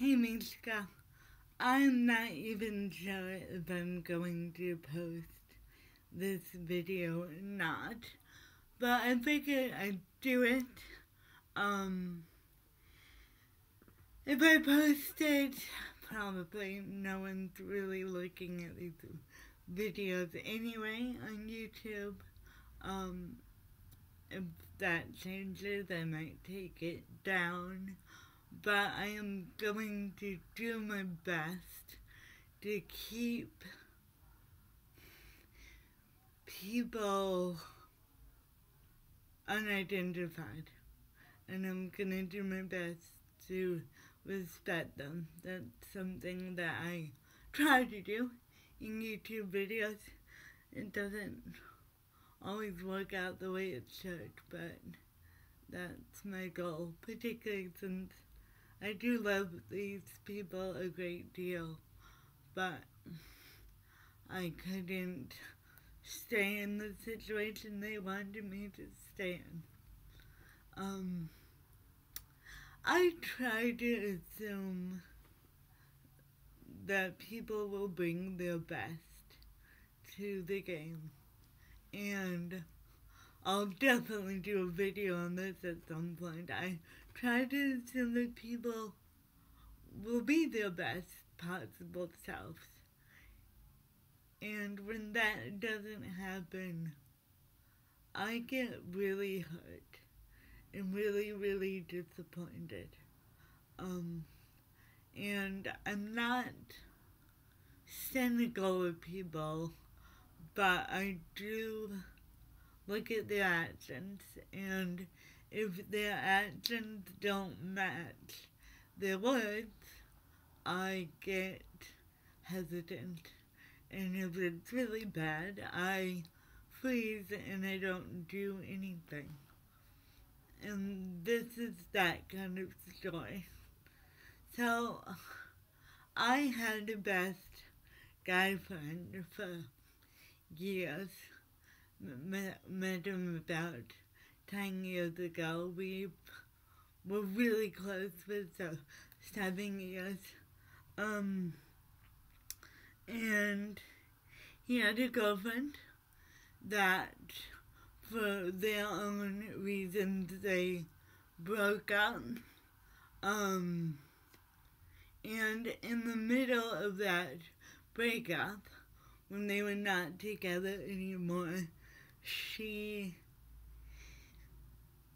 Hey Mishka, I'm not even sure if I'm going to post this video or not, but I figured I'd do it. Um, if I post it, probably no one's really looking at these videos anyway on YouTube. Um, if that changes, I might take it down. But I am going to do my best to keep people unidentified. And I'm gonna do my best to respect them. That's something that I try to do in YouTube videos. It doesn't always work out the way it should, but that's my goal, particularly since I do love these people a great deal, but I couldn't stay in the situation they wanted me to stay in. I try to assume that people will bring their best to the game, and I'll definitely do a video on this at some point. I try to assume that people will be their best possible selves. And when that doesn't happen, I get really hurt and really, really disappointed. And I'm not cynical with people, but I do look at their actions, and if their actions don't match their words, I get hesitant. And if it's really bad, I freeze and I don't do anything. And this is that kind of story. So, I had the best guy friend for years. Met him about 10 years ago. We were really close for 7 years. And he had a girlfriend that, for their own reasons, they broke up. And in the middle of that breakup, when they were not together anymore, she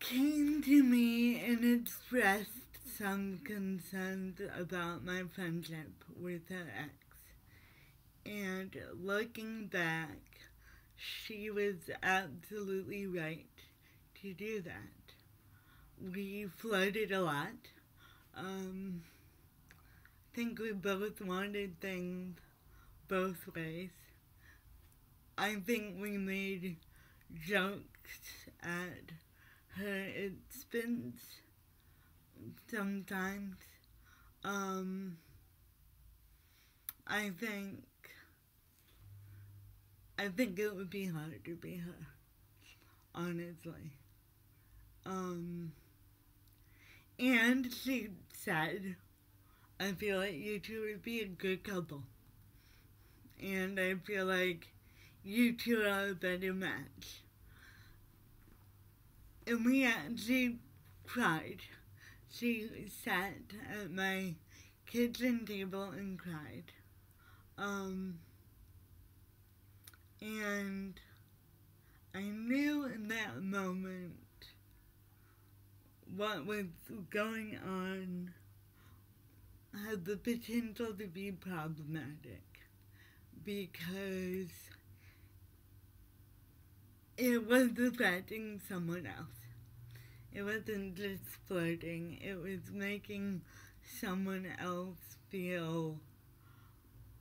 came to me and expressed some concerns about my friendship with her ex. And looking back, she was absolutely right to do that. We flirted a lot. I think we both wanted things both ways. I think we made jokes at her expense sometimes. I think it would be hard to be her, honestly. And she said, I feel like you two would be a good couple. And I feel like you two are a better match. And we actually cried. She sat at my kitchen table and cried. And I knew in that moment what was going on had the potential to be problematic, because it was affecting someone else. It wasn't just flirting, it was making someone else feel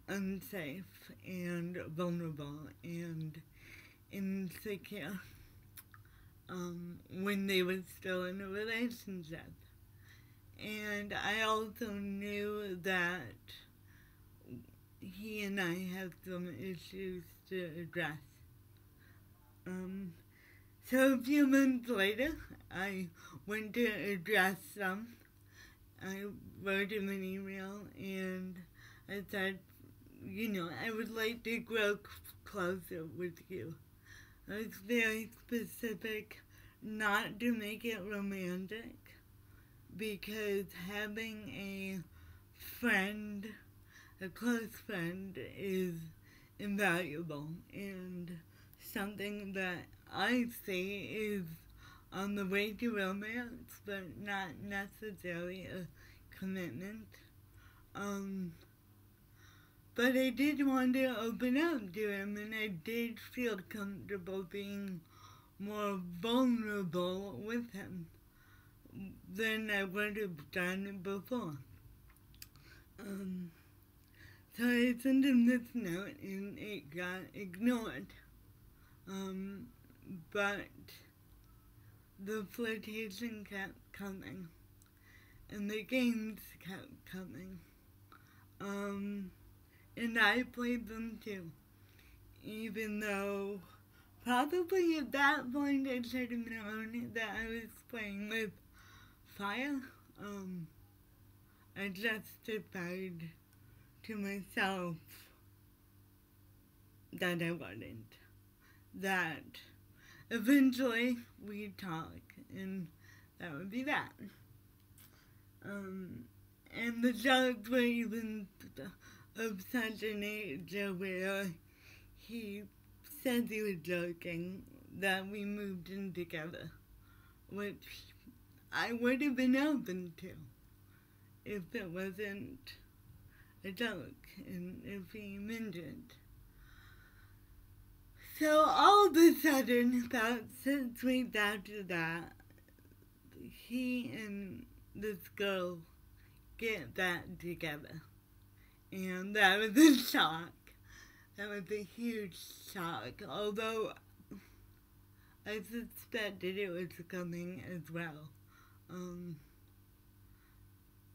unsafe and vulnerable and insecure when they were still in a relationship. And I also knew that he and I have some issues to address. So a few months later, I went to address them I wrote him an email and I said, I would like to grow closer with you. I was very specific not to make it romantic because having a friend, a close friend, is invaluable and something that I see is on the way to romance, but not necessarily a commitment. But I did want to open up to him, and I did feel comfortable being more vulnerable with him than I would have done before. So I sent him this note, and it got ignored. But the flirtation kept coming, and the games kept coming. And I played them too, even though probably at that point I should have known that I was playing with fire. I justified to myself that I wouldn't. That eventually we'd talk, and that would be that. And the jokes were even of such a nature where he said he was joking that we moved in together, which I would have been open to if it wasn't a joke and if he meant it. So all of a sudden, about 6 weeks after that, he and this girl get back together. And that was a shock. That was a huge shock, although I suspected it was coming as well.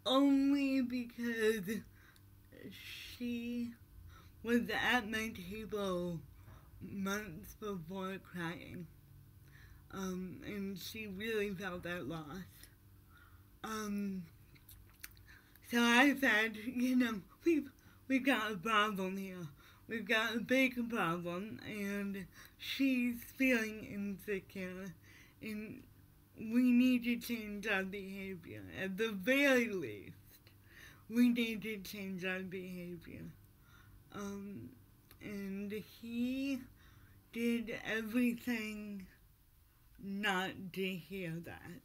Only because she was at my table months before crying. And she really felt that loss. So I said, we've got a problem here. We've got a big problem, and she's feeling insecure, and we need to change our behavior. At the very least, we need to change our behavior. And he did everything not to hear that.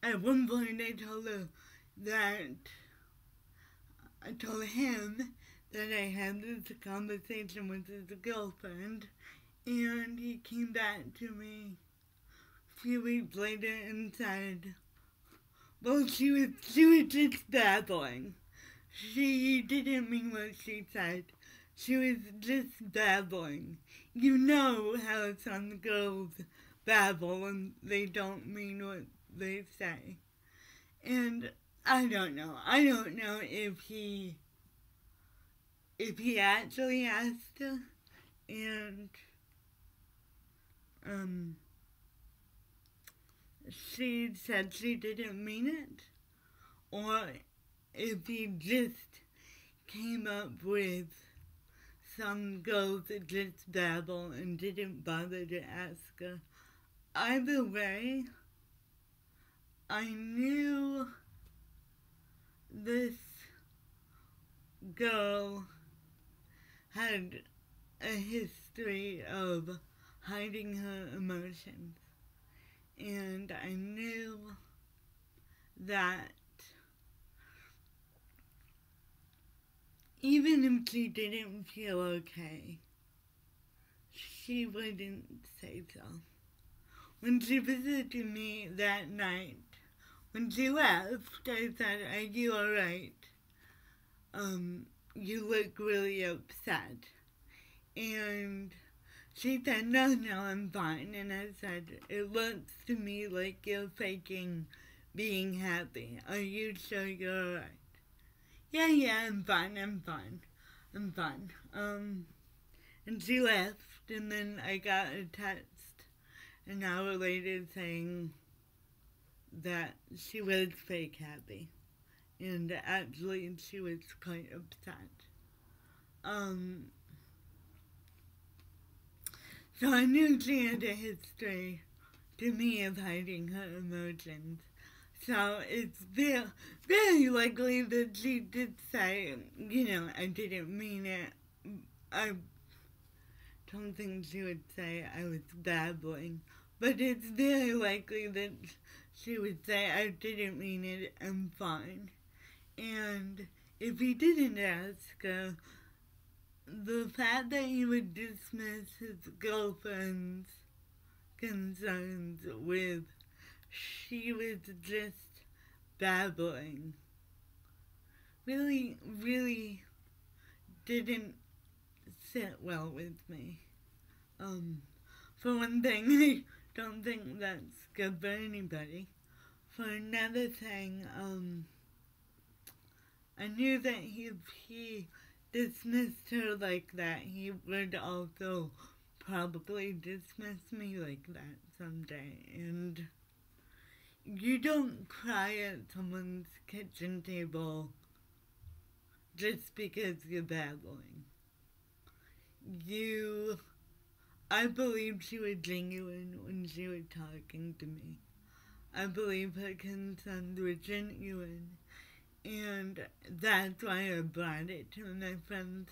At one point I told him that I had this conversation with his girlfriend, and he came back to me a few weeks later and said, well, she was just babbling. She didn't mean what she said. She was just babbling. You know how some girls babble and they don't mean what they say. And I don't know if he actually asked her, and she said she didn't mean it, or if he just came up with some girls that just babble and didn't bother to ask her. Either way, I knew this girl had a history of hiding her emotions, and I knew that even if she didn't feel okay, she wouldn't say so. When she visited me that night, when she left, I said, are you alright? You look really upset. And she said, no, I'm fine. And I said, it looks to me like you're faking being happy. Are you sure you're alright? Yeah, I'm fine. And she left, and then I got a text an hour later saying that she was fake happy. And actually, she was quite upset. So I knew she had a history, to me, of hiding her emotions. So it's very likely that she did say, I didn't mean it. I don't think she would say I was babbling. But it's very likely that she would say, I didn't mean it, I'm fine. And if he didn't ask her, the fact that he would dismiss his girlfriend's concerns with she was just babbling really didn't sit well with me. For one thing, I don't think that's good for anybody. For another thing, I knew that if he dismissed her like that, he would also probably dismiss me like that someday. And you don't cry at someone's kitchen table just because you're babbling. I believe she was genuine when she was talking to me. I believe her concerns were genuine. And that's why I brought it to my friend's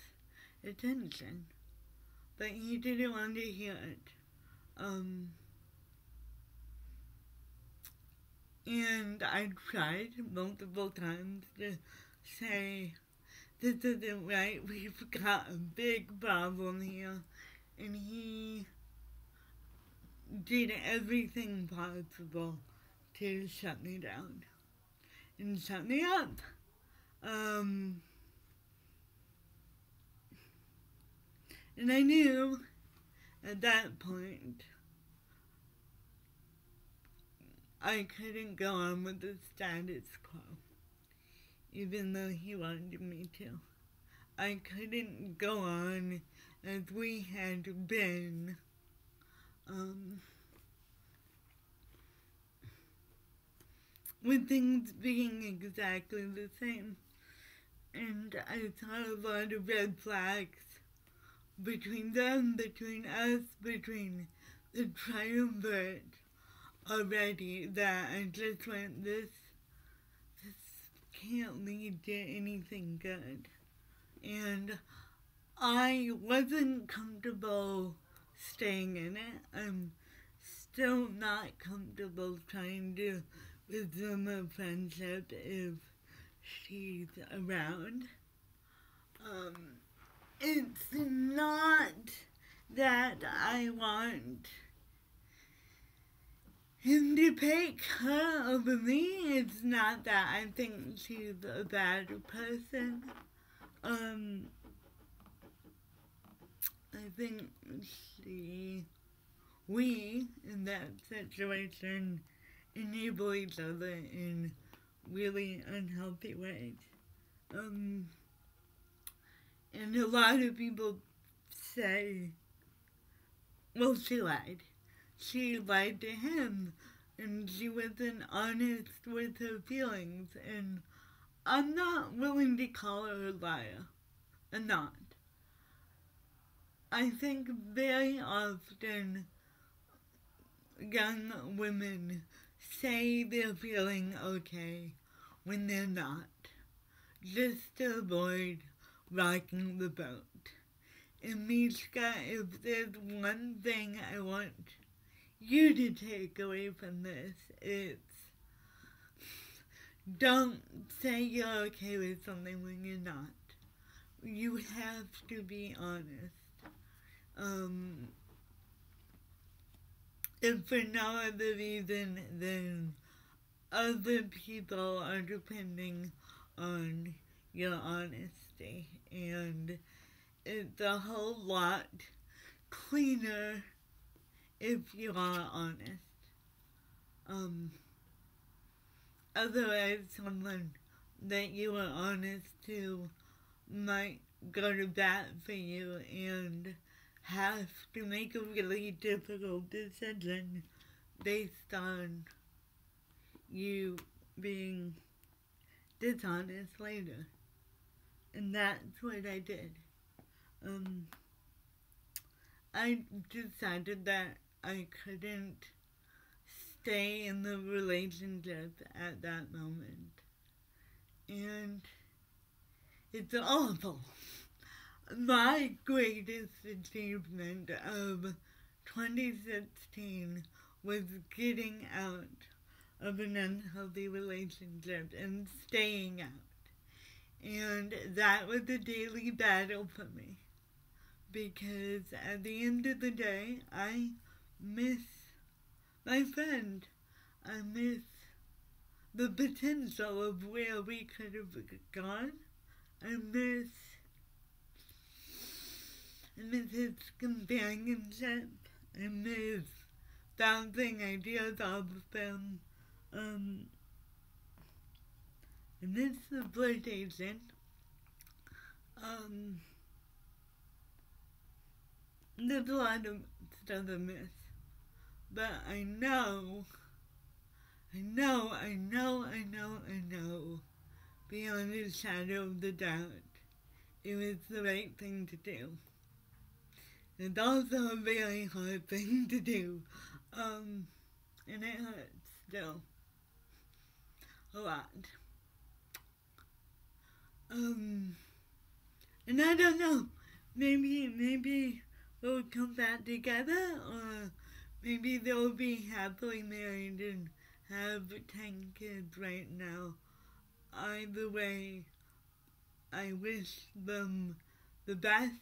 attention. But he didn't want to hear it. And I tried multiple times to say, this isn't right, we've got a big problem here. And he did everything possible to shut me down and shut me up. And I knew at that point I couldn't go on with the status quo, even though he wanted me to. I couldn't go on as we had been. With things being exactly the same. And I saw a lot of red flags between them, between us, between the triumvirate already, that I just went, this can't lead to anything good. And I wasn't comfortable staying in it. I'm still not comfortable trying to resume a friendship if she's around. It's not that I want him to pick her over me. It's not that I think she's a bad person. I think we, in that situation, enable each other in really unhealthy ways. And a lot of people say, well, she lied. She lied to him, and she wasn't honest with her feelings, and I'm not willing to call her a liar. I'm not. I think very often young women say they're feeling okay when they're not, just to avoid rocking the boat. And Mishka, if there's one thing I want you to take away from this, it's don't say you're okay with something when you're not. You have to be honest. If for no other reason than other people are depending on your honesty, and it's a whole lot cleaner if you are honest. Otherwise, someone that you are honest to might go to bat for you and have to make a really difficult decision based on you being dishonest later. And that's what I did. I decided that I couldn't stay in the relationship at that moment. And it's awful. My greatest achievement of 2016 was getting out of an unhealthy relationship and staying out. And that was a daily battle for me. Because at the end of the day, I miss my friend. I miss the potential of where we could have gone. I miss his companionship. I miss bouncing ideas off of him. I miss the flirtation. There's a lot of stuff I miss. But I know, beyond a shadow of the doubt, it was the right thing to do. It's also a very hard thing to do, and it hurts still, a lot. And I don't know, maybe we'll come back together, or maybe they'll be happily married and have 10 kids right now. Either way, I wish them the best.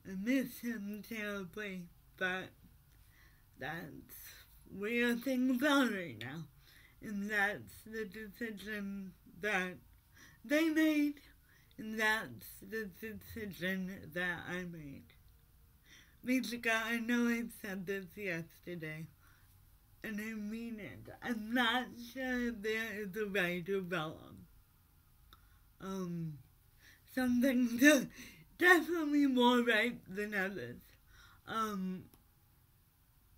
I miss him terribly, but that's where things are right now. And that's the decision that they made, and that's the decision that I made. Mishka, I know I said this yesterday, and I mean it. I'm not sure there is a right or wrong. Some things are definitely more right than others.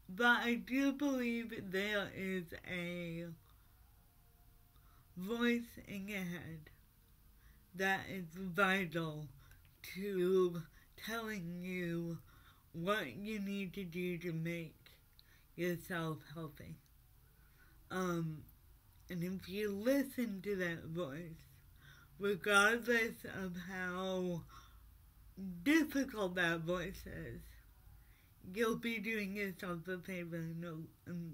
But I do believe there is a voice in your head that is vital to telling you what you need to do to make yourself healthy. And if you listen to that voice, regardless of how difficult that voice is, you'll be doing yourself a favor in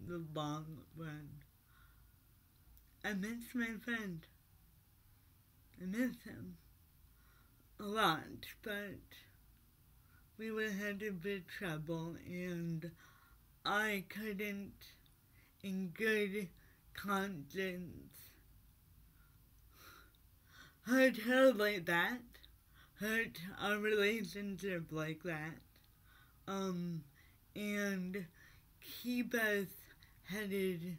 the long run. I miss my friend. I miss him a lot, but we were headed for trouble, and I couldn't, in good conscience, hurt her like that, hurt our relationship like that, and keep us headed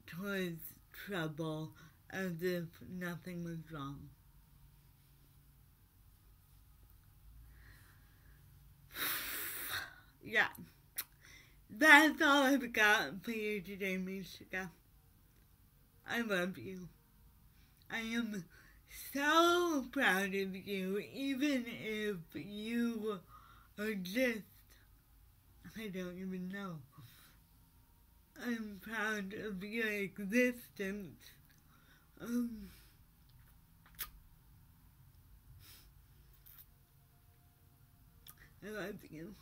towards trouble as if nothing was wrong. Yeah, that's all I've got for you today, Mishka. I love you. I am so proud of you, even if you are just, I don't even know. I'm proud of your existence. I love you.